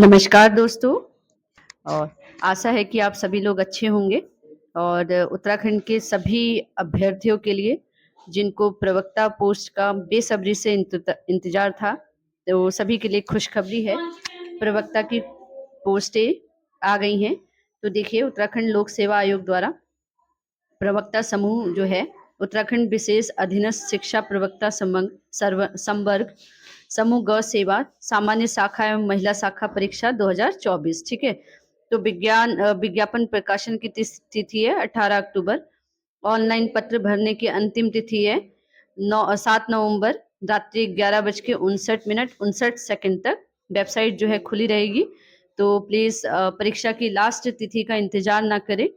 नमस्कार दोस्तों। और आशा है कि आप सभी लोग अच्छे होंगे। और उत्तराखंड के सभी अभ्यर्थियों के लिए जिनको प्रवक्ता पोस्ट का बेसब्री से इंतजार था, तो सभी के लिए खुशखबरी है। प्रवक्ता की पोस्टें आ गई हैं। तो देखिए, उत्तराखंड लोक सेवा आयोग द्वारा प्रवक्ता समूह जो है, उत्तराखंड विशेष अधीनस्थ शिक्षा प्रवक्ता संवर्ग समूह ग सेवा सामान्य शाखा एवं महिला शाखा परीक्षा 2024। ठीक है। तो विज्ञापन प्रकाशन की तिथि है 18 अक्टूबर। ऑनलाइन पत्र भरने की अंतिम तिथि है 7 नवंबर रात्रि 11:59 तक वेबसाइट जो है खुली रहेगी। तो प्लीज परीक्षा की लास्ट तिथि का इंतजार ना करें,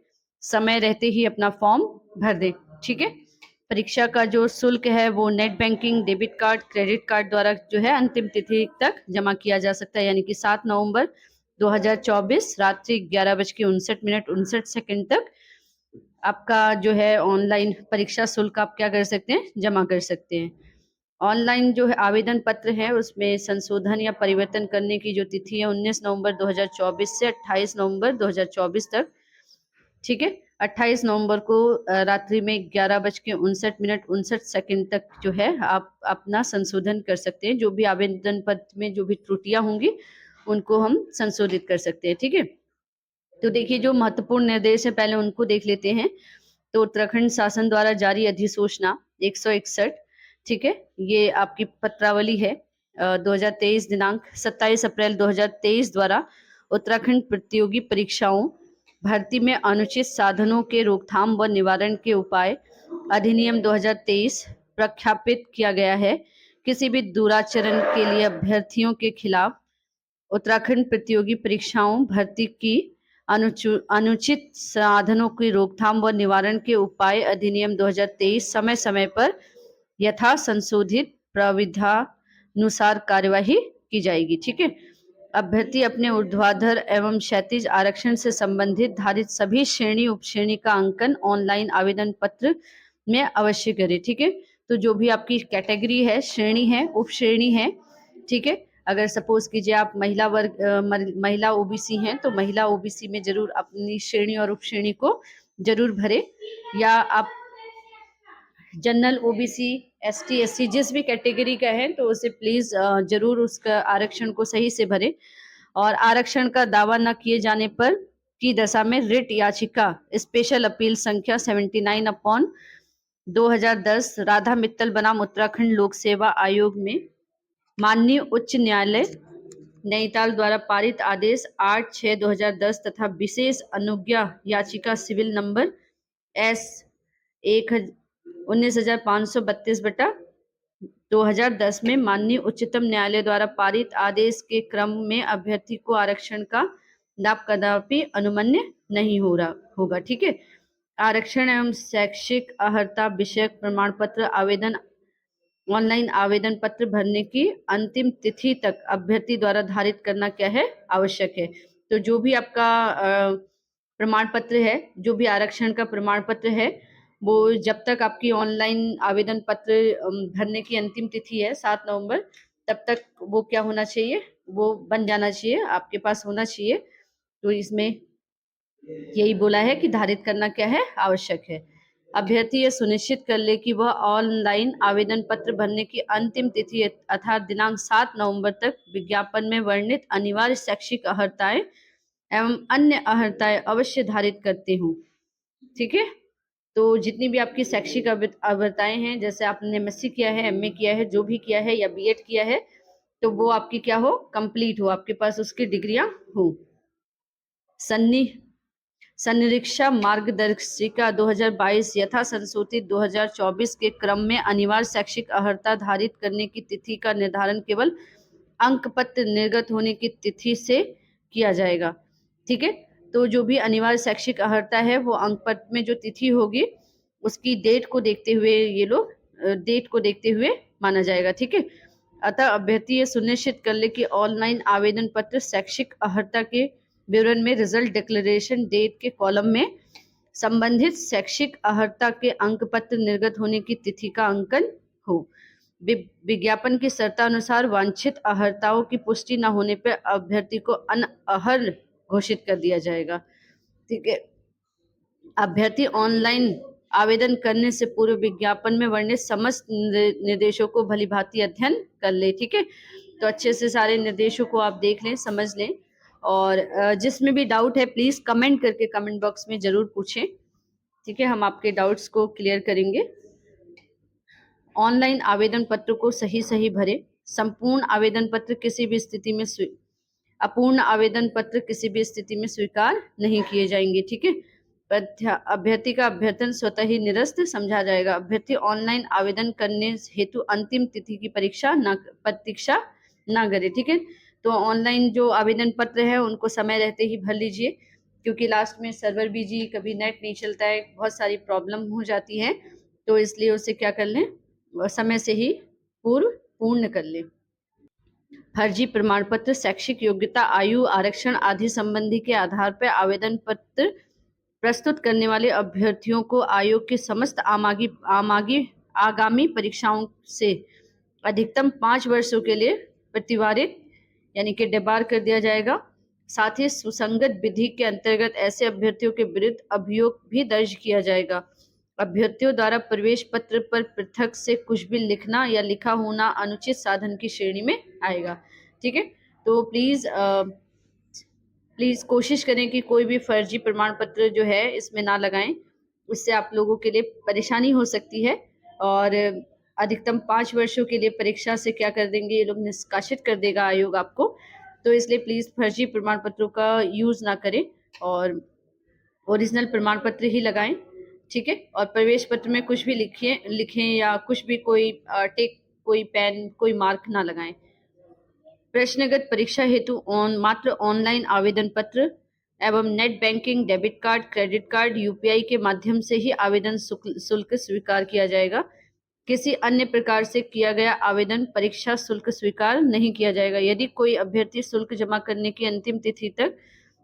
समय रहते ही अपना फॉर्म भर दें। ठीक है। परीक्षा का जो शुल्क है वो net banking, debit card, credit card द्वारा जो है अंतिम तिथि तक जमा किया जा सकता है, यानी कि 7 नवंबर 2024 रात्रि 11:59 तक आपका जो है ऑनलाइन परीक्षा शुल्क आप क्या कर सकते हैं, जमा कर सकते हैं। ऑनलाइन जो है आवेदन पत्र है उसमें संशोधन या परिवर्तन करने की जो तिथि है 19 नवंबर 2024 से 28 नवंबर 2024 तक। ठीक है। 28 नवंबर को रात्रि में 11:59 तक जो है आप अपना संशोधन कर सकते हैं। जो भी आवेदन पत्र में जो भी त्रुटियां होंगी उनको हम संशोधित कर सकते हैं। ठीक है। तो देखिए, जो महत्वपूर्ण निर्देश है पहले उनको देख लेते हैं। तो उत्तराखंड शासन द्वारा जारी अधिसूचना 161, ठीक है, ये आपकी पत्रावली है 2023 दिनांक 27 अप्रैल 2023 द्वारा उत्तराखंड प्रतियोगी परीक्षाओं भर्ती में अनुचित साधनों के रोकथाम व निवारण के उपाय अधिनियम 2023 प्रख्यापित किया गया है। किसी भी दुराचरण के लिए अभ्यर्थियों के खिलाफ उत्तराखंड प्रतियोगी परीक्षाओं भर्ती की अनुचित साधनों की रोकथाम व निवारण के उपाय अधिनियम 2023 समय समय पर यथा संशोधित प्राविधानुसार कार्यवाही की जाएगी। ठीक है। अभ्यर्थी अपने ऊर्ध्वाधर एवं क्षैतिज आरक्षण से संबंधित धारित सभी श्रेणी उपश्रेणी का अंकन ऑनलाइन आवेदन पत्र में अवश्य करे। ठीक है। तो जो भी आपकी कैटेगरी है, श्रेणी है, उपश्रेणी है, ठीक है, अगर सपोज कीजिए आप महिला ओबीसी हैं तो महिला ओबीसी में जरूर अपनी श्रेणी और उपश्रेणी को जरूर भरे। या आप जनरल ओबीसी, एसटी, एससी जिस भी कैटेगरी का है तो उसे प्लीज जरूर उसका आरक्षण को सही से भरे। और आरक्षण का दावा न किए जाने पर की दशा में रिट याचिका स्पेशल अपील संख्या 79/2010 राधा मित्तल बनाम उत्तराखंड लोक सेवा आयोग में माननीय उच्च न्यायालय नैनीताल द्वारा पारित आदेश 8/6/2010 तथा विशेष अनुज्ञा याचिका सिविल नंबर एस 19,532/2010 में माननीय उच्चतम न्यायालय द्वारा पारित आदेश के क्रम में अभ्यर्थी को आरक्षण का लाभ कदापि अनुमन्य नहीं होगा। ठीक है। आरक्षण एवं शैक्षिक अर्हता विषयक प्रमाण पत्र आवेदन ऑनलाइन आवेदन पत्र भरने की अंतिम तिथि तक अभ्यर्थी द्वारा धारित करना क्या है, आवश्यक है। तो जो भी आपका प्रमाण पत्र है, जो भी आरक्षण का प्रमाण पत्र है, वो जब तक आपकी ऑनलाइन आवेदन पत्र भरने की अंतिम तिथि है 7 नवंबर, तब तक वो क्या होना चाहिए, वो बन जाना चाहिए, आपके पास होना चाहिए। तो इसमें यही बोला है कि धारित करना क्या है, आवश्यक है। अभ्यर्थी यह सुनिश्चित कर ले कि वह ऑनलाइन आवेदन पत्र भरने की अंतिम तिथि अर्थात दिनांक 7 नवंबर तक विज्ञापन में वर्णित अनिवार्य शैक्षिक अर्हताएं एवं अन्य अर्हताएं अवश्य धारित करते हों। ठीक है। तो जितनी भी आपकी शैक्षिक अर्हताएं हैं, जैसे आपने एमएससी किया है, एमए किया है, जो भी किया है, या बीएड किया है, तो वो आपकी क्या हो, कंप्लीट हो, आपके पास उसकी डिग्रियां हो। संनिरीक्षा मार्गदर्शिका 2022 यथा संशोधित 2024 के क्रम में अनिवार्य शैक्षिक अर्हता धारित करने की तिथि का निर्धारण केवल अंक पत्र निर्गत होने की तिथि से किया जाएगा। ठीक है। तो जो भी अनिवार्य शैक्षिक अर्हता है वो अंक पत्र में जो तिथि होगी उसकी डेट को देखते हुए माना जाएगा। ठीक है। अतः अभ्यर्थी ये सुनिश्चित कर ले कि ऑनलाइन आवेदन पत्र शैक्षिक अर्हता के विवरण में रिजल्ट डिक्लेरेशन डेट के कॉलम में संबंधित शैक्षिक अर्हता के अंक पत्र निर्गत होने की तिथि का अंकन हो। विज्ञापन की शर्तानुसार वांछित अर्हताओं की पुष्टि न होने पर अभ्यर्थी को अनअर्ह घोषित कर दिया जाएगा। ठीक है। अभ्यर्थी ऑनलाइन आवेदन करने से पूर्व विज्ञापन में वर्णित समस्त निर्देशों को भलीभांति अध्ययन कर ले। ठीक है। तो अच्छे से सारे निर्देशों को आप देख लें, समझ लें, और जिसमें भी डाउट है प्लीज कमेंट करके कमेंट बॉक्स में जरूर पूछें। ठीक है, हम आपके डाउट्स को क्लियर करेंगे। ऑनलाइन आवेदन पत्र को सही भरें। संपूर्ण आवेदन पत्र किसी भी स्थिति में अपूर्ण आवेदन पत्र किसी भी स्थिति में स्वीकार नहीं किए जाएंगे। ठीक है। अभ्यर्थी का अभ्यर्थन स्वतः ही निरस्त समझा जाएगा। अभ्यर्थी ऑनलाइन आवेदन करने हेतु अंतिम तिथि की प्रतीक्षा न करे। ठीक है। तो ऑनलाइन जो आवेदन पत्र है उनको समय रहते ही भर लीजिए, क्योंकि लास्ट में सर्वर बिजी, कभी नेट नहीं चलता है, बहुत सारी प्रॉब्लम हो जाती है। तो इसलिए उसे क्या कर लें, समय से ही पूर्ण कर लें। फर्जी प्रमाण पत्र, शैक्षिक योग्यता, आयु, आरक्षण आदि संबंधी के आधार पर आवेदन पत्र प्रस्तुत करने वाले अभ्यर्थियों को आयोग की समस्त आगामी परीक्षाओं से अधिकतम 5 वर्षों के लिए प्रतिवारित यानी कि डिबार कर दिया जाएगा। साथ ही सुसंगत विधि के अंतर्गत ऐसे अभ्यर्थियों के विरुद्ध अभियोग भी दर्ज किया जाएगा। अभ्यर्थियों द्वारा प्रवेश पत्र पर पृथक से कुछ भी लिखना या लिखा होना अनुचित साधन की श्रेणी में आएगा। ठीक है। तो प्लीज कोशिश करें कि कोई भी फर्जी प्रमाण पत्र जो है इसमें ना लगाएं, उससे आप लोगों के लिए परेशानी हो सकती है और अधिकतम 5 वर्षों के लिए परीक्षा से क्या कर देंगे, ये लोग निष्कासित कर देगा आयोग आपको। तो इसलिए प्लीज फर्जी प्रमाण पत्रों का यूज ना करें और ओरिजिनल प्रमाण पत्र ही लगाएं। ठीक है। और प्रवेश पत्र में कुछ भी लिखें या कुछ भी कोई टिक, कोई पेन, कोई मार्क ना लगाएं। प्रश्नगत परीक्षा हेतु मात्र ऑनलाइन आवेदन पत्र एवं net banking, debit card, credit card, UPI के माध्यम से ही आवेदन शुल्क स्वीकार किया जाएगा। किसी अन्य प्रकार से किया गया आवेदन परीक्षा शुल्क स्वीकार नहीं किया जाएगा। यदि कोई अभ्यर्थी शुल्क जमा करने की अंतिम तिथि तक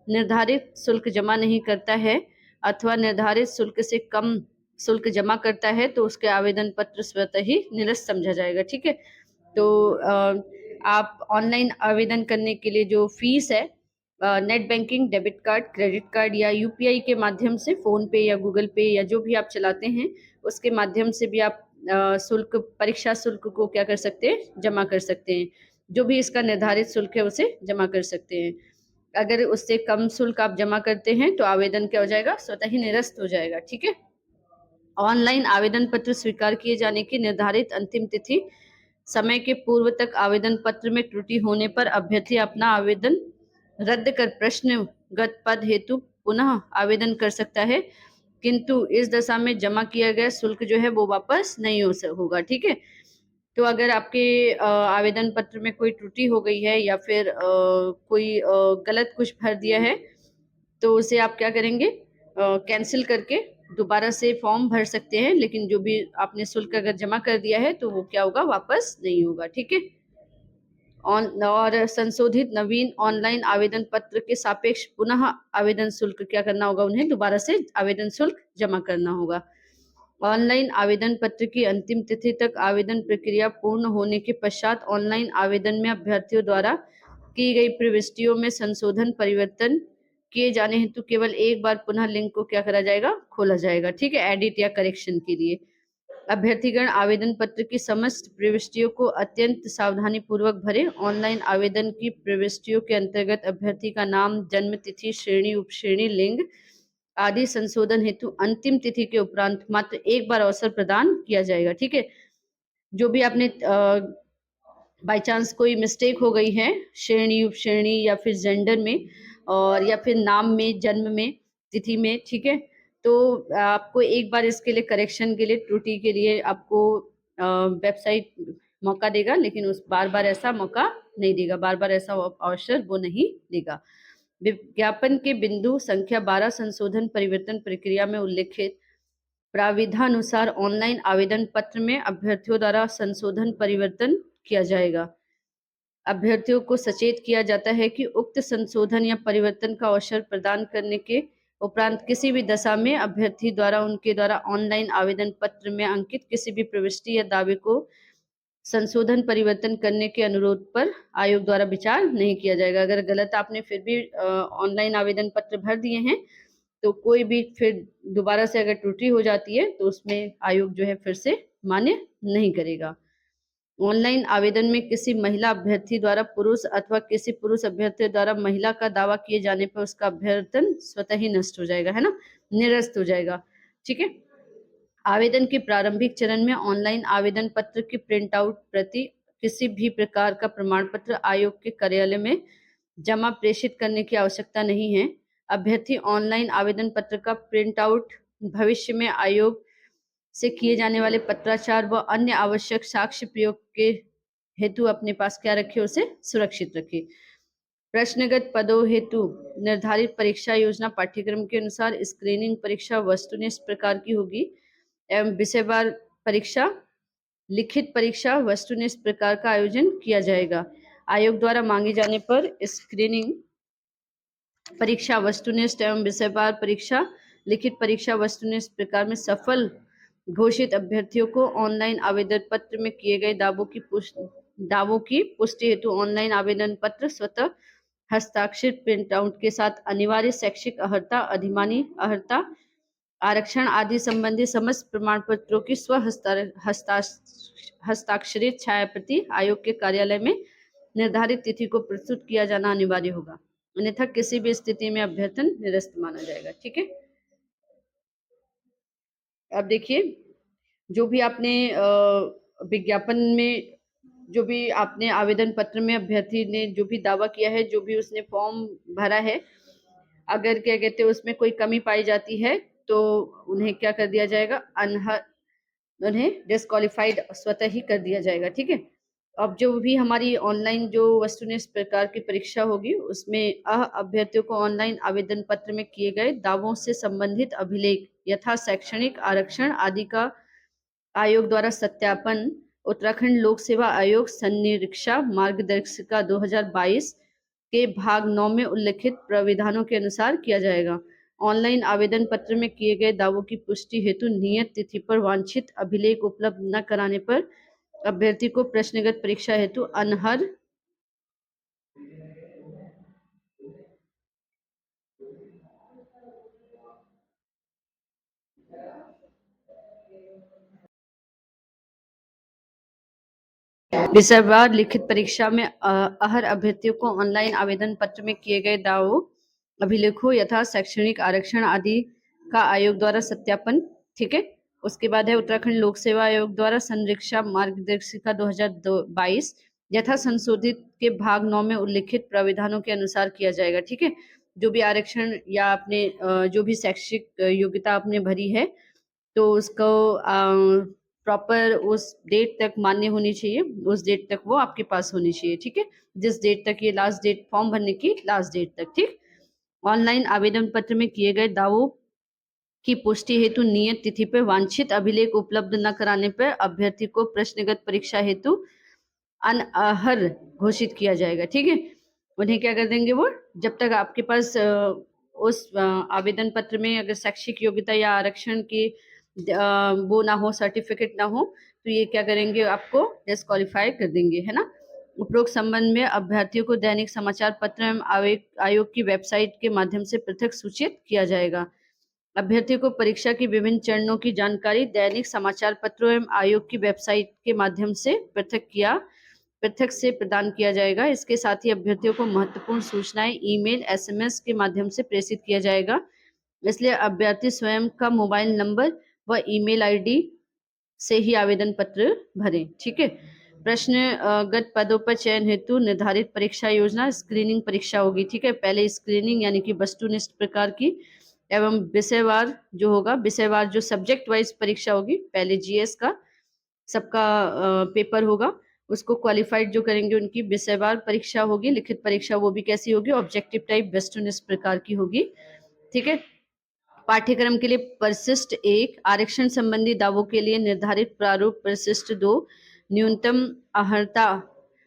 निर्धारित शुल्क जमा नहीं करता है अथवा निर्धारित शुल्क से कम शुल्क जमा करता है तो उसके आवेदन पत्र स्वतः ही निरस्त समझा जाएगा। ठीक है। तो आप ऑनलाइन आवेदन करने के लिए जो फीस है, net banking, debit card, credit card या यूपीआई के माध्यम से, फोन पे या गूगल पे या जो भी आप चलाते हैं उसके माध्यम से भी आप शुल्क, परीक्षा शुल्क को क्या कर सकते हैं, जमा कर सकते हैं। जो भी इसका निर्धारित शुल्क है उसे जमा कर सकते हैं। अगर उससे कम शुल्क आप जमा करते हैं तो आवेदन क्या हो जाएगा, स्वतः ही निरस्त हो जाएगा। ठीक है। ऑनलाइन आवेदन पत्र स्वीकार किए जाने की निर्धारित अंतिम तिथि समय के पूर्व तक आवेदन पत्र में त्रुटि होने पर अभ्यर्थी अपना आवेदन रद्द कर प्रश्नगत पद हेतु पुनः आवेदन कर सकता है, किंतु इस दशा में जमा किया गया शुल्क जो है वो वापस नहीं होगा। ठीक है। तो अगर आपके आवेदन पत्र में कोई त्रुटि हो गई है या फिर कोई गलत कुछ भर दिया है तो उसे आप क्या करेंगे, कैंसिल करके दोबारा से फॉर्म भर सकते हैं, लेकिन जो भी आपने शुल्क अगर जमा कर दिया है तो वो क्या होगा, वापस नहीं होगा। ठीक है। और संशोधित नवीन ऑनलाइन आवेदन पत्र के सापेक्ष पुनः आवेदन शुल्क क्या करना होगा, उन्हें दोबारा से आवेदन शुल्क जमा करना होगा। ऑनलाइन आवेदन पत्र की अंतिम तिथि तक आवेदन प्रक्रिया पूर्ण होने के पश्चात ऑनलाइन आवेदन में अभ्यर्थियों द्वारा की गई प्रविष्टियों में संशोधन परिवर्तन किए जाने हेतु केवल एक बार पुनः लिंक को क्या करा जाएगा, खोला जाएगा। ठीक है। एडिट या करेक्शन के लिए अभ्यर्थीगण आवेदन पत्र की समस्त प्रविष्टियों को अत्यंत सावधानी पूर्वक भरें। ऑनलाइन आवेदन की प्रविष्टियों के अंतर्गत अभ्यर्थी का नाम, जन्म तिथि, श्रेणी, उपश्रेणी, लिंग आदि संशोधन हेतु अंतिम तिथि के उपरांत मात्र एक बार अवसर प्रदान किया जाएगा। ठीक है। जो भी आपने बाय चांस कोई मिस्टेक हो गई है श्रेणी, उपश्रेणी या फिर जेंडर में और या फिर नाम में, जन्म में, तिथि में, ठीक है, तो आपको एक बार इसके लिए करेक्शन के लिए, त्रुटि के लिए आपको वेबसाइट मौका देगा, लेकिन उस बार बार ऐसा मौका नहीं देगा, बार बार ऐसा अवसर वो नहीं देगा। विज्ञापन के बिंदु संख्या 12 संशोधन परिवर्तन प्रक्रिया में उल्लेखित प्राविधानुसार ऑनलाइन आवेदन पत्र में अभ्यर्थियों द्वारा संशोधन परिवर्तन किया जाएगा। अभ्यर्थियों को सचेत किया जाता है कि उक्त संशोधन या परिवर्तन का अवसर प्रदान करने के उपरांत किसी भी दशा में अभ्यर्थी द्वारा उनके द्वारा ऑनलाइन आवेदन पत्र में अंकित किसी भी प्रविष्टि या दावे को संशोधन परिवर्तन करने के अनुरोध पर आयोग द्वारा विचार नहीं किया जाएगा। अगर गलत आपने फिर भी ऑनलाइन आवेदन पत्र भर दिए हैं तो कोई भी फिर दोबारा से अगर त्रुटि हो जाती है तो उसमें आयोग जो है फिर से मान्य नहीं करेगा। ऑनलाइन आवेदन में किसी महिला अभ्यर्थी द्वारा पुरुष अथवा किसी पुरुष अभ्यर्थी द्वारा महिला का दावा किए जाने पर उसका अभ्यर्थन स्वतः ही नष्ट हो जाएगा, है ना, निरस्त हो जाएगा। ठीक है। आवेदन के प्रारंभिक चरण में ऑनलाइन आवेदन पत्र की प्रिंट आउट प्रति किसी भी प्रकार का प्रमाण पत्र आयोग के कार्यालय में जमा प्रेषित करने की आवश्यकता नहीं है। अभ्यर्थी ऑनलाइन आवेदन पत्र का प्रिंट आउट भविष्य में आयोग से किए जाने वाले पत्राचार व अन्य आवश्यक साक्ष्य प्रयोग के हेतु अपने पास क्या रखे, उसे सुरक्षित रखे। प्रश्नगत पदों हेतु निर्धारित परीक्षा योजना पाठ्यक्रम के अनुसार स्क्रीनिंग परीक्षा वस्तुनिष्ठ इस प्रकार की होगी एवं विषयवार परीक्षा लिखित परीक्षा वस्तुनिष्ठ इस प्रकार का आयोजन किया जाएगा। आयोग द्वारा मांगे जाने पर स्क्रीनिंग परीक्षा वस्तुनिष्ठ एवं विषयवार परीक्षा लिखित परीक्षा वस्तुनिष्ठ प्रकार में सफल घोषित अभ्यर्थियों को ऑनलाइन आवेदन पत्र में किए गए दावों की पुष्टि हेतु ऑनलाइन आवेदन पत्र स्वतः हस्ताक्षरित प्रिंट आउट के साथ अनिवार्य शैक्षिक अर्हता अधिमानी अर्हता आरक्षण आदि संबंधी समस्त प्रमाण पत्रों की हस्ताक्षरित छायाप्रति आयोग के कार्यालय में निर्धारित तिथि को प्रस्तुत किया जाना अनिवार्य होगा, अन्यथा किसी भी स्थिति में अभ्यर्थन निरस्त माना जाएगा। ठीक है। अब देखिए, जो भी आपने विज्ञापन में जो भी आपने आवेदन पत्र में अभ्यर्थी ने जो भी दावा किया है, जो भी उसने फॉर्म भरा है, अगर क्या कहते हैं उसमें कोई कमी पाई जाती है तो उन्हें क्या कर दिया जाएगा, उन्हें डिस्क्वालिफाइड स्वतः ही कर दिया जाएगा। ठीक है। अब जो भी हमारी ऑनलाइन जो वस्तुनिष्ठ प्रकार की परीक्षा होगी उसमें अभ्यर्थियों को ऑनलाइन आवेदन पत्र में किए गए दावों से संबंधित अभिलेख यथा शैक्षणिक आरक्षण आदि का आयोग द्वारा सत्यापन उत्तराखंड लोक सेवा आयोग संनिरीक्षा मार्गदर्शिका 2022 के भाग 9 में उल्लिखित प्राविधानों के अनुसार किया जाएगा। ऑनलाइन आवेदन पत्र में किए गए दावों की पुष्टि हेतु नियत तिथि पर वांछित अभिलेख उपलब्ध न कराने पर अभ्यर्थी को प्रश्नगत परीक्षा हेतु अनहर विषयवार लिखित परीक्षा में अहर अभ्यर्थियों को ऑनलाइन आवेदन पत्र में किए गए दावों अभिलेखों यथा शैक्षणिक आरक्षण आदि का आयोग द्वारा सत्यापन। ठीक है। उसके बाद है उत्तराखंड लोक सेवा आयोग द्वारा संरक्षा मार्गदर्शिका 2022 यथा संशोधित के भाग 9 में उल्लिखित प्राविधानों के अनुसार किया जाएगा। ठीक है। जो भी आरक्षण या आपने जो भी शैक्षिक योग्यता आपने भरी है तो उसको प्रॉपर उस डेट तक मान्य होनी चाहिए, उस डेट तक वो आपके पास होनी चाहिए। ठीक है। जिस डेट तक ये लास्ट डेट फॉर्म भरने की लास्ट डेट तक। ठीक। ऑनलाइन आवेदन पत्र में किए गए दावों की पुष्टि हेतु नियत तिथि पर वांछित अभिलेख उपलब्ध न कराने पर अभ्यर्थी को प्रश्नगत परीक्षा हेतु अनअहर घोषित किया जाएगा। ठीक है। उन्हें क्या कर देंगे, वो जब तक आपके पास उस आवेदन पत्र में अगर शैक्षिक योग्यता या आरक्षण की वो ना हो, सर्टिफिकेट ना हो, तो ये क्या करेंगे, आपको डिस्क्वालीफाई कर देंगे, है ना। उपरोक्त संबंध में अभ्यर्थियों को दैनिक समाचार पत्र एवं आयोग की वेबसाइट के माध्यम से पृथक सूचित किया जाएगा। अभ्यर्थियों को परीक्षा की विभिन्न चरणों की जानकारी दैनिक समाचार पत्रों एवं आयोग की वेबसाइट के माध्यम से पृथक से प्रदान किया जाएगा। इसके साथ ही अभ्यर्थियों को महत्वपूर्ण सूचनाएं ईमेल एसएमएस के माध्यम से प्रेषित किया जाएगा। इसलिए अभ्यर्थी स्वयं का मोबाइल नंबर व ईमेल आईडी से ही आवेदन पत्र भरें। ठीक है। प्रश्नगत पदों पर चयन हेतु निर्धारित परीक्षा योजना स्क्रीनिंग परीक्षा होगी। ठीक है। पहले स्क्रीनिंग यानी कि वस्तुनिष्ठ प्रकार की एवं विषयवार जो होगा, विषयवार जो सब्जेक्ट वाइज परीक्षा होगी, पहले जीएस का सबका पेपर होगा, उसको क्वालिफाइड जो करेंगे उनकी विषयवार परीक्षा होगी। लिखित परीक्षा वो भी कैसी होगी, ऑब्जेक्टिव टाइप वस्तुनिष्ठ प्रकार की होगी। ठीक है। पाठ्यक्रम के लिए परिशिष्ट 1 आरक्षण संबंधी दावों के लिए निर्धारित प्रारूप परिशिष्ट 2 न्यूनतम अर्हता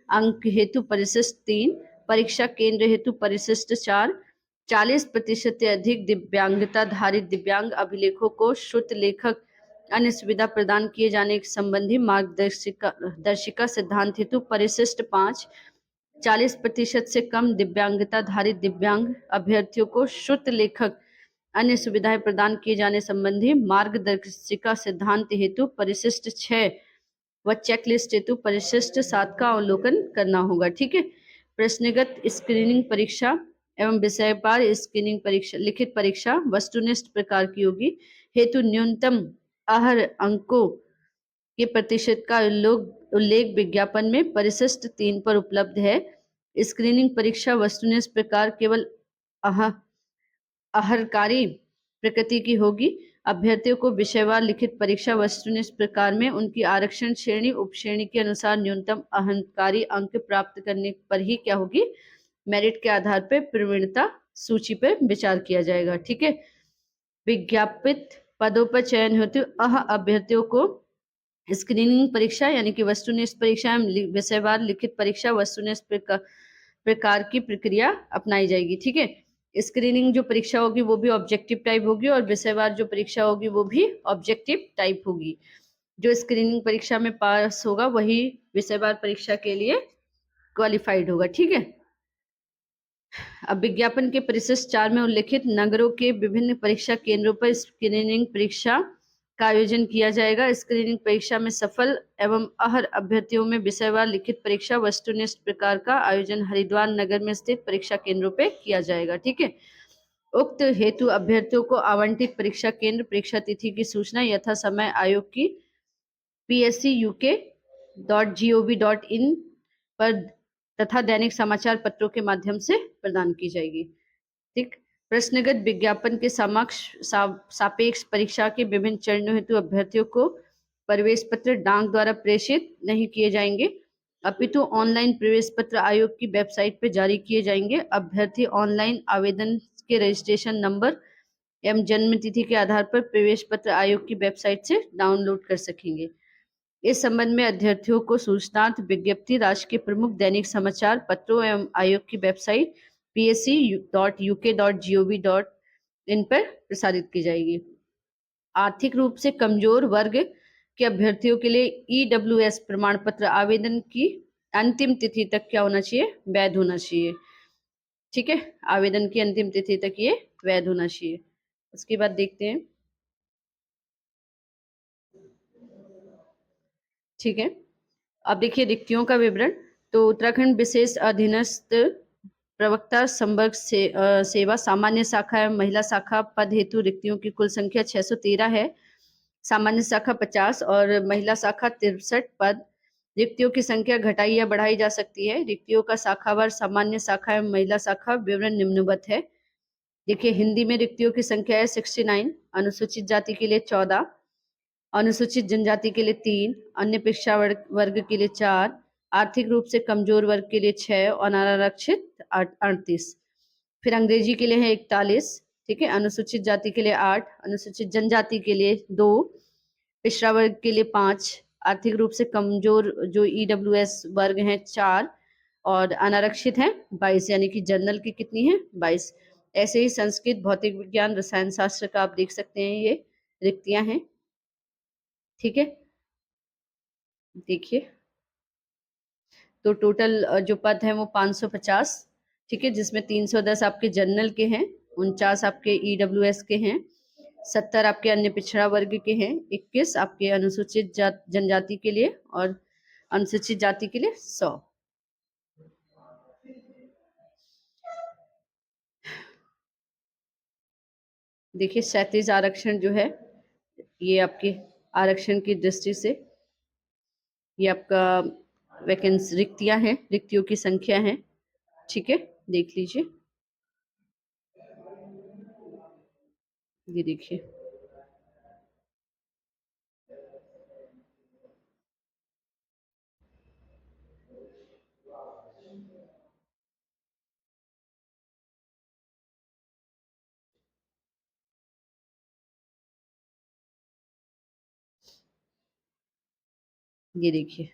अंक हेतु परिशिष्ट 3 परीक्षा केंद्र हेतु परिशिष्ट 4 40% से अधिक दिव्यांगता धारित दिव्यांग अभिलेखों को श्रुत लेखक अन्य सुविधा प्रदान किए जाने संबंधी दर्शिका सिद्धांत हेतु परिशिष्ट 5 40% से कम दिव्यांगताधारी दिव्यांग अभ्यर्थियों को श्रुत लेखक अन्य सुविधाएं प्रदान किए जाने संबंधी मार्गदर्शिका सिद्धांत हेतु परिशिष्ट 6 व चेकलिस्ट हेतु परिशिष्ट 7 का अवलोकन करना होगा। ठीक है। प्रश्नगत स्क्रीनिंग परीक्षा एवं विषयवार स्क्रीनिंग परीक्षा लिखित परीक्षा वस्तुनिष्ठ प्रकार की होगी। हेतु न्यूनतम आहर अंकों के प्रतिशत का उल्लेख विज्ञापन में परिशिष्ट 3 पर उपलब्ध है। स्क्रीनिंग परीक्षा वस्तुनिष्ठ प्रकार केवल आहरकारी प्रकृति की होगी। अभ्यर्थियों को विषयवार लिखित परीक्षा वस्तुनिष्ठ प्रकार में उनकी आरक्षण श्रेणी उपश्रेणी के अनुसार न्यूनतम आहरकारी अंक प्राप्त करने पर ही क्या होगी, मेरिट के आधार पर प्रवीणता सूची पर विचार किया जाएगा। ठीक है। विज्ञापित पदों पर चयन हेतु अभ्यर्थियों को स्क्रीनिंग परीक्षा यानी कि वस्तुनिष्ठ परीक्षा विषयवार लिखित परीक्षा वस्तुनिष्ठ प्रकार की प्रक्रिया अपनाई जाएगी। ठीक है। स्क्रीनिंग जो परीक्षा होगी वो भी ऑब्जेक्टिव टाइप होगी और विषयवार जो परीक्षा होगी वो भी ऑब्जेक्टिव टाइप होगी। जो स्क्रीनिंग परीक्षा में पास होगा वही विषयवार परीक्षा के लिए क्वालिफाइड होगा। ठीक है। अब विज्ञापन के परिशिष्ट 4 में उल्लेखित नगरों के विभिन्न परीक्षा केंद्रों पर स्क्रीनिंग परीक्षा का आयोजन किया जाएगा। स्क्रीनिंग परीक्षा में सफल एवं अहर अभ्यर्थियों में विषयवार लिखित परीक्षा वस्तुनिष्ठ प्रकार का आयोजन हरिद्वार नगर में स्थित परीक्षा केंद्रों पर किया जाएगा। ठीक है। उक्त हेतु अभ्यर्थियों को आवंटित परीक्षा केंद्र परीक्षा तिथि की सूचना यथा समय आयोग की pscuk.gov.in पर तथा दैनिक समाचार पत्रों के माध्यम से प्रदान की जाएगी। ठीक। प्रश्नगत विज्ञापन के सापेक्ष परीक्षा के विभिन्न चरणों हेतु अभ्यर्थियों को प्रवेश पत्र डाक द्वारा प्रेषित नहीं किए जाएंगे, अपितु ऑनलाइन प्रवेश पत्र आयोग की वेबसाइट पर जारी किए जाएंगे। अभ्यर्थी ऑनलाइन आवेदन के रजिस्ट्रेशन नंबर एवं जन्म तिथि के आधार पर प्रवेश पत्र आयोग की वेबसाइट से डाउनलोड कर सकेंगे। इस संबंध में अभ्यर्थियों को सूचनार्थ विज्ञप्ति राष्ट्र के प्रमुख दैनिक समाचार पत्रों एवं आयोग की वेबसाइट psc.uk.gov.in पर प्रसारित की जाएगी। आर्थिक रूप से कमजोर वर्ग के अभ्यर्थियों के लिए EWS प्रमाण पत्र आवेदन की अंतिम तिथि तक क्या होना चाहिए, वैध होना चाहिए। ठीक है। आवेदन की अंतिम तिथि तक ये वैध होना चाहिए। उसके बाद देखते हैं। ठीक है। अब देखिए रिक्तियों का विवरण। तो उत्तराखंड विशेष अधीनस्थ प्रवक्ता संवर्ग सेवा सामान्य शाखा एवं महिला शाखा पद हेतु रिक्तियों की कुल संख्या 613 है। सामान्य शाखा 50 और महिला शाखा 63 पद। रिक्तियों की संख्या घटाई या बढ़ाई जा सकती है। रिक्तियों का शाखावार सामान्य शाखा एवं महिला शाखा विवरण निम्नवत है। देखिए हिंदी में रिक्तियों की संख्या है 69, अनुसूचित जाति के लिए 14, अनुसूचित जनजाति के लिए 3, अन्य पिछड़ा वर्ग के लिए 4, आर्थिक रूप से कमजोर वर्ग के लिए 6 और अनारक्षित 38। फिर अंग्रेजी के लिए है 41। ठीक है। अनुसूचित जाति के लिए 8, अनुसूचित जनजाति के लिए 2, पिछड़ा वर्ग के लिए 5, आर्थिक रूप से कमजोर जो EWS वर्ग हैं 4 और अनारक्षित हैं 22, यानी कि जनरल की कितनी है 22। ऐसे ही संस्कृत, भौतिक विज्ञान, रसायन शास्त्र का आप देख सकते हैं ये रिक्तियां हैं। ठीक है। देखिए तो टोटल जो पद है वो 550। ठीक है। जिसमें 310 आपके जनरल के हैं, 49 आपके EWS के हैं, 70 आपके अन्य पिछड़ा वर्ग के हैं, 21 आपके अनुसूचित जनजाति के लिए और अनुसूचित जाति के लिए 100। देखिए 37 आरक्षण जो है ये आपके आरक्षण की दृष्टि से ये आपका वैकेंसी रिक्तियां हैं, रिक्तियों की संख्या है। ठीक है। देख लीजिए। ये देखिए ये देखिए।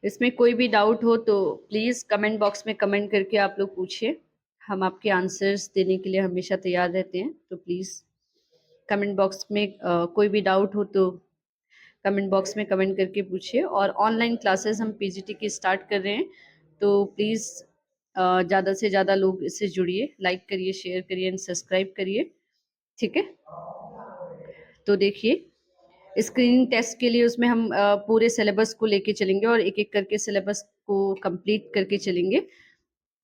इसमें कोई भी डाउट हो तो प्लीज़ कमेंट बॉक्स में कमेंट करके आप लोग पूछिए। हम आपके आंसर्स देने के लिए हमेशा तैयार रहते हैं। तो प्लीज़ कमेंट बॉक्स में कोई भी डाउट हो तो कमेंट बॉक्स में कमेंट करके पूछिए। और ऑनलाइन क्लासेस हम पीजीटी की स्टार्ट कर रहे हैं, तो प्लीज़ ज़्यादा से ज़्यादा लोग इससे जुड़िए, लाइक करिए, शेयर करिए एंड सब्सक्राइब करिए, ठीक है। तो देखिए स्क्रीनिंग टेस्ट के लिए उसमें हम पूरे सिलेबस को लेके चलेंगे और एक एक करके सिलेबस को कंप्लीट करके चलेंगे,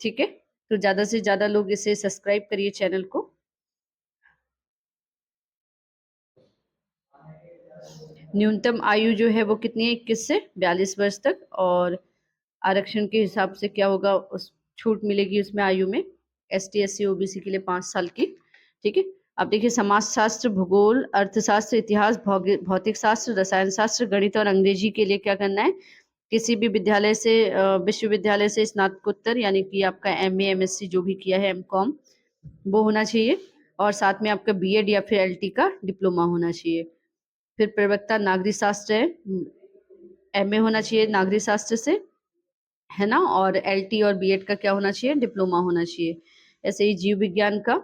ठीक है। तो ज़्यादा से ज़्यादा लोग इसे सब्सक्राइब करिए चैनल को। न्यूनतम आयु जो है वो कितनी है, 21 से 42 वर्ष तक, और आरक्षण के हिसाब से क्या होगा, उस छूट मिलेगी उसमें आयु में, एसटी एससी ओबीसी के लिए 5 साल की, ठीक है। अब देखिए समाजशास्त्र, भूगोल, अर्थशास्त्र, इतिहास, भौतिक शास्त्र, रसायन शास्त्र, गणित और अंग्रेजी के लिए क्या करना है, किसी भी विद्यालय से विश्वविद्यालय से स्नातकोत्तर यानी कि आपका एमए एमएससी जो भी किया है, एमकॉम, वो होना चाहिए, और साथ में आपका बीएड या फिर एलटी का डिप्लोमा होना चाहिए। फिर प्रवक्ता नागरिक शास्त्र है, एमए होना चाहिए नागरिक शास्त्र से, है ना, और एलटी और बीएड का क्या होना चाहिए, डिप्लोमा होना चाहिए। ऐसे ही जीव विज्ञान का,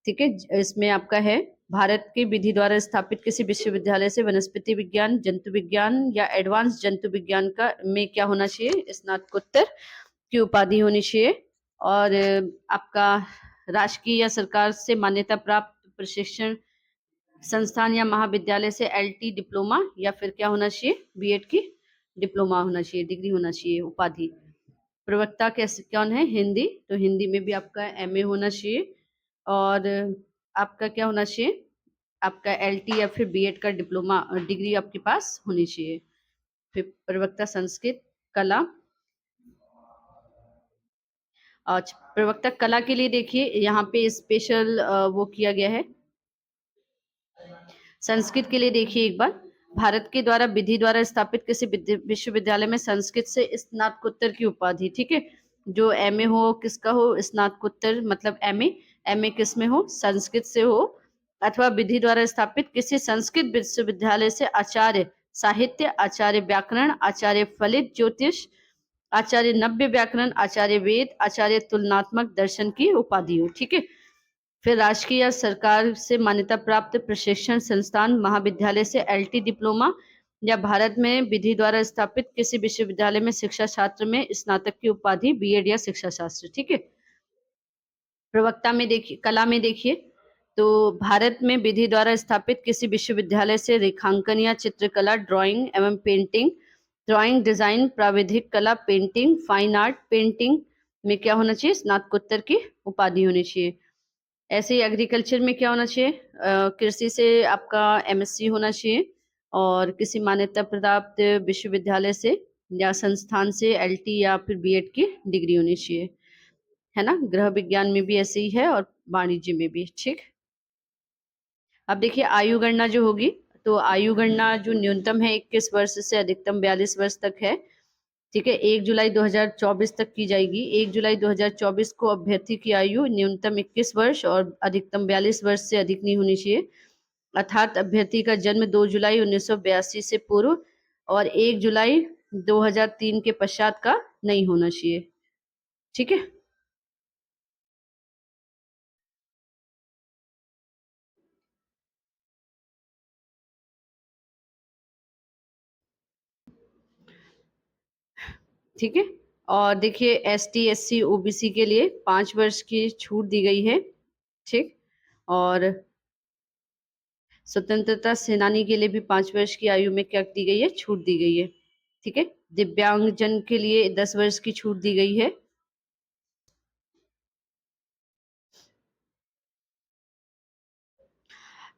ठीक है, इसमें आपका है भारत के विधि द्वारा स्थापित किसी विश्वविद्यालय से वनस्पति विज्ञान, जंतु विज्ञान या एडवांस जंतु विज्ञान का में क्या होना चाहिए, स्नातकोत्तर की उपाधि होनी चाहिए। और आपका राष्ट्रीय या सरकार से मान्यता प्राप्त प्रशिक्षण संस्थान या महाविद्यालय से एलटी डिप्लोमा या फिर क्या होना चाहिए, बीएड की डिप्लोमा होना चाहिए, डिग्री होना चाहिए, उपाधि। प्रवक्ता कैसे कौन है, हिंदी, तो हिंदी में भी आपका एमए होना चाहिए, और आपका क्या होना चाहिए, आपका एलटी या फिर बीएड का डिप्लोमा डिग्री आपके पास होनी चाहिए। फिर प्रवक्ता संस्कृत, कला, अच्छा प्रवक्ता कला के लिए देखिए यहाँ पे स्पेशल वो किया गया है। संस्कृत के लिए देखिए एक बार, भारत के द्वारा विधि द्वारा स्थापित किसी विश्वविद्यालय में संस्कृत से स्नातकोत्तर की उपाधि, ठीक है। जो एमए हो किसका हो, स्नातकोत्तर मतलब एमए, एमए किस में हो, संस्कृत से हो, अथवा विधि द्वारा स्थापित किसी संस्कृत विश्वविद्यालय से आचार्य साहित्य, आचार्य व्याकरण, आचार्य फलित ज्योतिष, आचार्य नव्य व्याकरण, आचार्य वेद, आचार्य तुलनात्मक दर्शन की उपाधि हो, ठीक है। फिर राष्ट्रीय या सरकार से मान्यता प्राप्त प्रशिक्षण संस्थान महाविद्यालय से एलटी डिप्लोमा, या भारत में विधि द्वारा स्थापित किसी विश्वविद्यालय में शिक्षा छात्र में स्नातक की उपाधि, बीएड या शिक्षा शास्त्र, ठीक है। प्रवक्ता में देखिए, कला में देखिए, तो भारत में विधि द्वारा स्थापित किसी विश्वविद्यालय से रेखांकन या चित्रकला, ड्राइंग एवं पेंटिंग, ड्राइंग डिजाइन, प्राविधिक कला, पेंटिंग, फाइन आर्ट, पेंटिंग में क्या होना चाहिए, स्नातकोत्तर की उपाधि होनी चाहिए। ऐसे ही एग्रीकल्चर में क्या होना चाहिए, कृषि से आपका एमएससी होना चाहिए, और किसी मान्यता प्राप्त विश्वविद्यालय से या संस्थान से एलटी या फिर बीएड की डिग्री होनी चाहिए, है ना। गृह विज्ञान में भी ऐसे ही है और वाणिज्य में भी, ठीक। अब देखिए आयु गणना जो होगी, तो आयु गणना जो न्यूनतम है 21 वर्ष से अधिकतम 42 वर्ष तक है, ठीक है। 1 जुलाई 2024 तक की जाएगी। 1 जुलाई 2024 को अभ्यर्थी की आयु न्यूनतम 21 वर्ष और अधिकतम 42 वर्ष से अधिक नहीं होनी चाहिए, अर्थात अभ्यर्थी का जन्म 2 जुलाई 1982 से पूर्व और 1 जुलाई 2003 के पश्चात का नहीं होना चाहिए, ठीक है। ठीक है। और देखिए एसटी एससी ओबीसी के लिए 5 वर्ष की छूट दी गई है, ठीक। और स्वतंत्रता सेनानी के लिए भी 5 वर्ष की आयु में क्या दी गई है, छूट दी गई है, ठीक है। दिव्यांगजन के लिए 10 वर्ष की छूट दी गई है।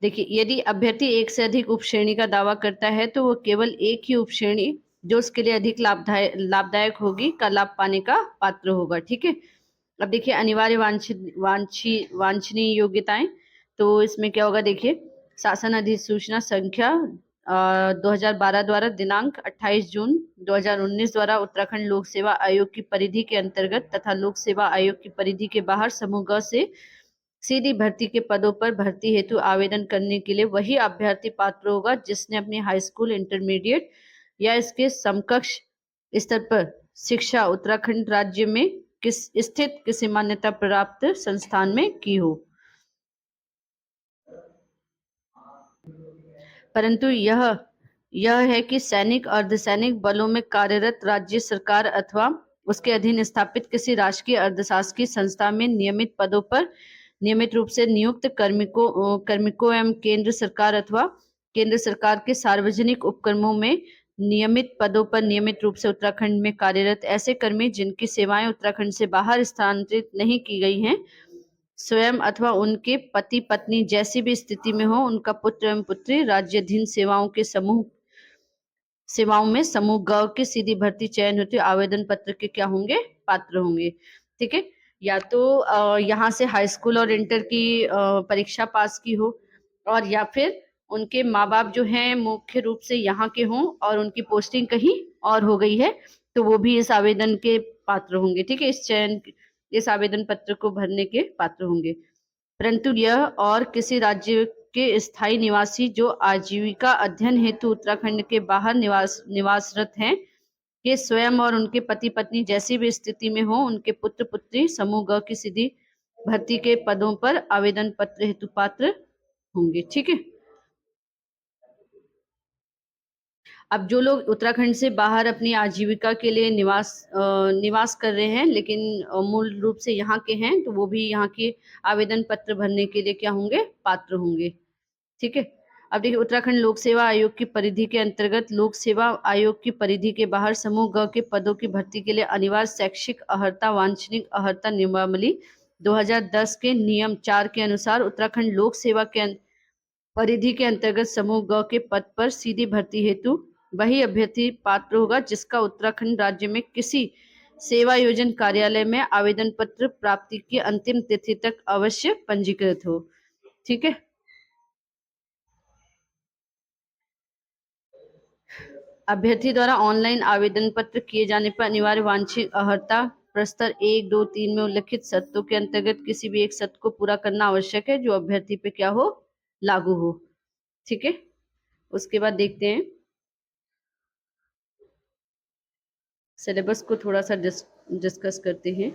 देखिए यदि अभ्यर्थी एक से अधिक उपश्रेणी का दावा करता है तो वो केवल एक ही उपश्रेणी जो उसके लिए अधिक लाभदायक होगी का लाभ पाने का पात्र होगा, ठीक है। अब देखिए अनिवार्य वांछनीय योग्यताएं, तो इसमें क्या होगा, देखिए शासन अधिसूचना संख्या 2012 द्वारा दिनांक 28 जून 2019 द्वारा उत्तराखंड लोक सेवा आयोग की परिधि के अंतर्गत तथा लोक सेवा आयोग की परिधि के बाहर समूह ग से सीधी भर्ती के पदों पर भर्ती हेतु आवेदन करने के लिए वही अभ्यर्थी पात्र होगा जिसने अपनी हाई स्कूल, इंटरमीडिएट या इसके समकक्ष स्तर पर शिक्षा उत्तराखंड राज्य में किस स्थित किसी मान्यता प्राप्त संस्थान में की हो। परंतु यह है कि सैनिक अर्धसैनिक बलों में कार्यरत राज्य सरकार अथवा उसके अधीन स्थापित किसी राष्ट्रीय अर्धशासकीय संस्था में नियमित पदों पर नियमित रूप से नियुक्त कार्मिकों एवं केंद्र सरकार अथवा केंद्र सरकार के सार्वजनिक उपक्रमों में नियमित पदों पर नियमित रूप से उत्तराखंड में कार्यरत ऐसे कर्मी जिनकी सेवाएं उत्तराखंड से बाहर स्थानांतरित नहीं की गई हैं, स्वयं अथवा उनके पति पत्नी जैसी भी स्थिति में हो, उनका पुत्र एवं पुत्री राज्याधीन सेवाओं में समूह ग की सीधी भर्ती चयन हेतु आवेदन पत्र के क्या होंगे? पात्र होंगे। ठीक है। या तो यहाँ से हाई स्कूल और इंटर की परीक्षा पास की हो, और या फिर उनके माँ बाप जो हैं मुख्य रूप से यहाँ के हों और उनकी पोस्टिंग कहीं और हो गई है, तो वो भी इस आवेदन के पात्र होंगे। ठीक है। इस आवेदन पत्र को भरने के पात्र होंगे। परंतु यह और किसी राज्य के स्थायी निवासी जो आजीविका अध्ययन हेतु उत्तराखंड के बाहर निवासरत हैं, के स्वयं और उनके पति पत्नी जैसी भी स्थिति में हो, उनके पुत्र पुत्री समूह ग की सीधी भर्ती के पदों पर आवेदन पत्र हेतु पात्र होंगे। ठीक है। अब जो लोग उत्तराखंड से बाहर अपनी आजीविका के लिए निवास कर रहे हैं, लेकिन मूल रूप से यहाँ के हैं, तो वो भी यहाँ के आवेदन पत्र भरने के लिए क्या होंगे? पात्र होंगे। ठीक है। अब देखिए, उत्तराखंड लोक सेवा आयोग की परिधि के अंतर्गत लोक सेवा आयोग की परिधि के बाहर समूह ग के पदों की भर्ती के लिए अनिवार्य शैक्षिक अर्हता वांछनीय अर्हता नियमावली 2010 के नियम 4 के अनुसार उत्तराखंड लोक सेवा के परिधि के अंतर्गत समूह ग के पद पर सीधी भर्ती हेतु वही अभ्यर्थी पात्र होगा जिसका उत्तराखंड राज्य में किसी सेवा योजन कार्यालय में आवेदन पत्र प्राप्ति की अंतिम तिथि तक अवश्य पंजीकृत हो। ठीक है। अभ्यर्थी द्वारा ऑनलाइन आवेदन पत्र किए जाने पर अनिवार्य वांछित अर्हता प्रस्तर 1, 2, 3 में उल्लिखित शर्तों के अंतर्गत किसी भी एक शर्त को पूरा करना आवश्यक है जो अभ्यर्थी पे क्या हो? लागू हो। ठीक है। उसके बाद देखते हैं, सिलेबस को थोड़ा सा डिस्कस करते हैं।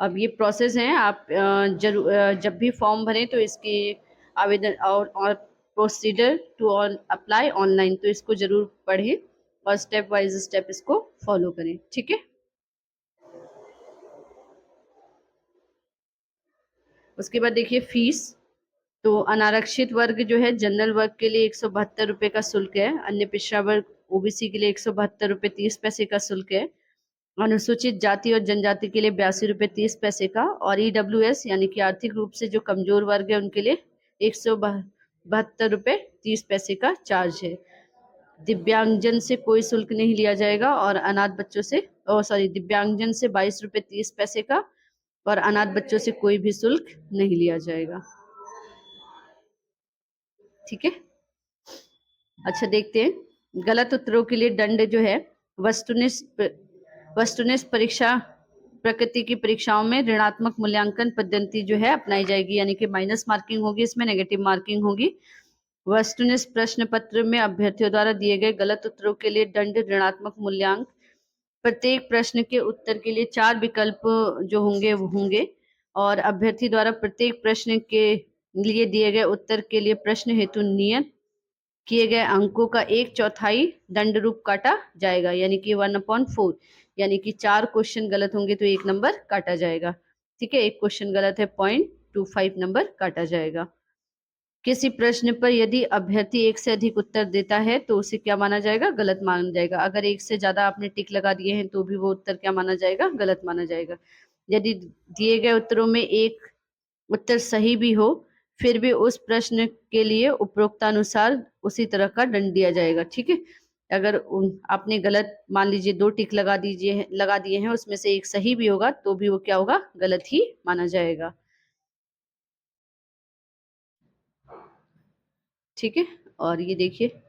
अब ये प्रोसेस है, आप जब भी फॉर्म भरें तो इसकी आवेदन और प्रोसीजर टू अप्लाई ऑनलाइन, तो इसको जरूर पढ़ें और स्टेप वाइज स्टेप इसको फॉलो करें। ठीक है। उसके बाद देखिए फीस। तो अनारक्षित वर्ग जो है, जनरल वर्ग के लिए 172 रुपये का शुल्क है। अन्य पिछड़ा वर्ग ओबीसी के लिए 172 रुपये 30 पैसे का शुल्क है। अनुसूचित जाति और जनजाति के लिए 82 रुपये 30 पैसे का, और ईडब्ल्यूएस यानी कि आर्थिक रूप से जो कमजोर वर्ग है उनके लिए 172 रुपये 30 पैसे का चार्ज है। दिव्यांगजन से कोई शुल्क नहीं लिया जाएगा, और अनाथ बच्चों से दिव्यांगजन से 22 रुपये 30 पैसे का, और अनाथ बच्चों से कोई भी शुल्क नहीं लिया जाएगा। ठीक है। अच्छा, देखते हैं गलत उत्तरों के लिए दंड जो है, वस्तुनिष्ठ परीक्षा प्रकृति की परीक्षाओं में ऋणात्मक मूल्यांकन पद्धति जो है अपनाई जाएगी, यानी कि माइनस मार्किंग होगी, इसमें नेगेटिव मार्किंग होगी। वस्तुनिष्ठ प्रश्न पत्र में अभ्यर्थियों द्वारा दिए गए गलत उत्तरों के लिए दंड ऋणात्मक मूल्यांक। प्रत्येक प्रश्न के उत्तर के लिए 4 विकल्प जो होंगे वो होंगे, और अभ्यर्थी द्वारा प्रत्येक प्रश्न के लिए दिए गए उत्तर के लिए प्रश्न हेतु नियत किए गए अंकों का 1/4 दंड रूप काटा जाएगा, यानी कि 1/4, यानी कि 4 क्वेश्चन गलत होंगे तो 1 नंबर काटा जाएगा। ठीक है। 1 क्वेश्चन गलत है, 0.25 नंबर काटा जाएगा। किसी प्रश्न पर यदि अभ्यर्थी एक से अधिक उत्तर देता है तो उसे क्या माना जाएगा? गलत माना जाएगा। अगर एक से ज्यादा आपने टिक लगा दिए हैं तो भी वो उत्तर क्या माना जाएगा? गलत माना जाएगा। यदि दिए गए उत्तरों में एक उत्तर सही भी हो, फिर भी उस प्रश्न के लिए उपरोक्तानुसार उसी तरह का दंड दिया जाएगा। ठीक है। अगर आपने गलत, मान लीजिए 2 टिक लगा दिए हैं, उसमें से एक सही भी होगा तो भी वो क्या होगा? गलत ही माना जाएगा। ठीक है। और ये देखिए,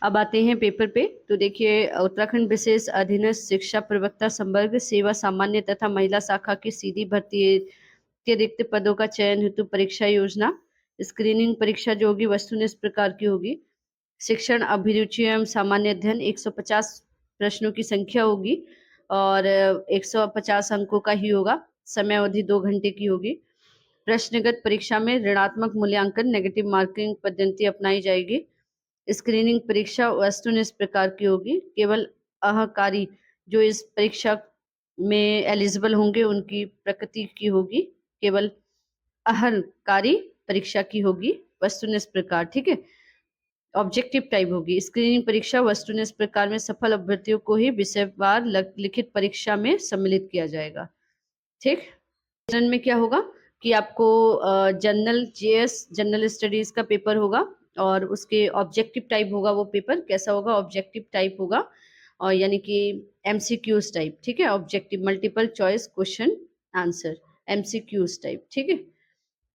अब आते हैं पेपर पे। तो देखिए, उत्तराखंड विशेष अधीनस्थ शिक्षा प्रवक्ता संवर्ग सेवा सामान्य तथा महिला शाखा की सीधी भर्ती के रिक्त पदों का चयन हेतु परीक्षा योजना। स्क्रीनिंग परीक्षा जो होगी वस्तुनिष्ठ प्रकार की होगी। शिक्षण अभिरुचि एवं सामान्य अध्ययन 150 प्रश्नों की संख्या होगी और 150 अंकों का ही होगा। समय अवधि 2 घंटे की होगी। प्रश्नगत परीक्षा में ऋणात्मक मूल्यांकन नेगेटिव मार्किंग पद्धति अपनाई जाएगी। स्क्रीनिंग परीक्षा वस्तुनिष्ठ इस प्रकार की होगी। केवल अहकारी जो इस परीक्षा में एलिजिबल होंगे उनकी प्रकृति की होगी। केवल अहंकारी परीक्षा की होगी वस्तुनिष्ठ इस प्रकार, ठीक है। ऑब्जेक्टिव टाइप होगी। स्क्रीनिंग परीक्षा वस्तुनिष्ठ इस प्रकार में सफल अभ्यर्थियों को ही विषयवार लिखित परीक्षा में सम्मिलित किया जाएगा, ठीक। चरण में क्या होगा कि आपको जनरल जेएस जनरल स्टडीज का पेपर होगा और उसके ऑब्जेक्टिव टाइप होगा। वो पेपर कैसा होगा? ऑब्जेक्टिव टाइप होगा और यानी कि एमसीक्यूज टाइप, ठीक है। Objective multiple choice question answer MCQs type, ठीक है।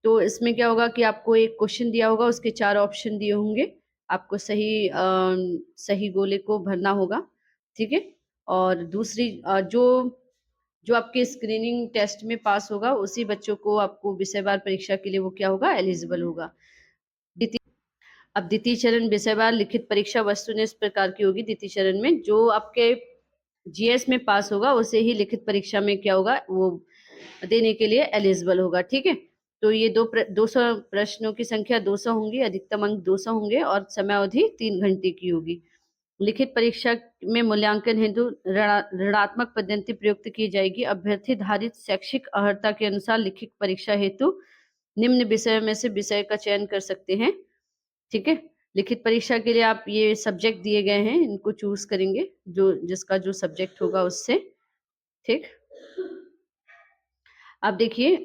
तो इसमें क्या होगा कि आपको एक क्वेश्चन दिया होगा, उसके 4 ऑप्शन दिए होंगे। आपको सही गोले को भरना होगा, ठीक है। और दूसरी जो जो आपके स्क्रीनिंग टेस्ट में पास होगा उसी बच्चों को आपको विषयवार परीक्षा के लिए वो क्या होगा? एलिजिबल होगा। अब द्वितीय चरण विषयवार लिखित परीक्षा वस्तुनिष्ठ इस प्रकार की होगी। द्वितीय चरण में जो आपके जीएस में पास होगा उसे ही लिखित परीक्षा में क्या होगा? वो देने के लिए एलिजिबल होगा, ठीक है। तो ये 200 प्रश्नों की संख्या 200 होंगी, अधिकतम अंक 200 होंगे और समय अवधि 3 घंटे की होगी। लिखित परीक्षा में मूल्यांकन हेतु ऋणात्मक पद्धति प्रयुक्त की जाएगी। अभ्यर्थी धारित शैक्षिक अर्हता के अनुसार लिखित परीक्षा हेतु निम्न विषय में से विषय का चयन कर सकते हैं, ठीक है। लिखित परीक्षा के लिए आप ये सब्जेक्ट दिए गए हैं, इनको चूज करेंगे जो जिसका जो सब्जेक्ट होगा उससे, ठीक। अब देखिए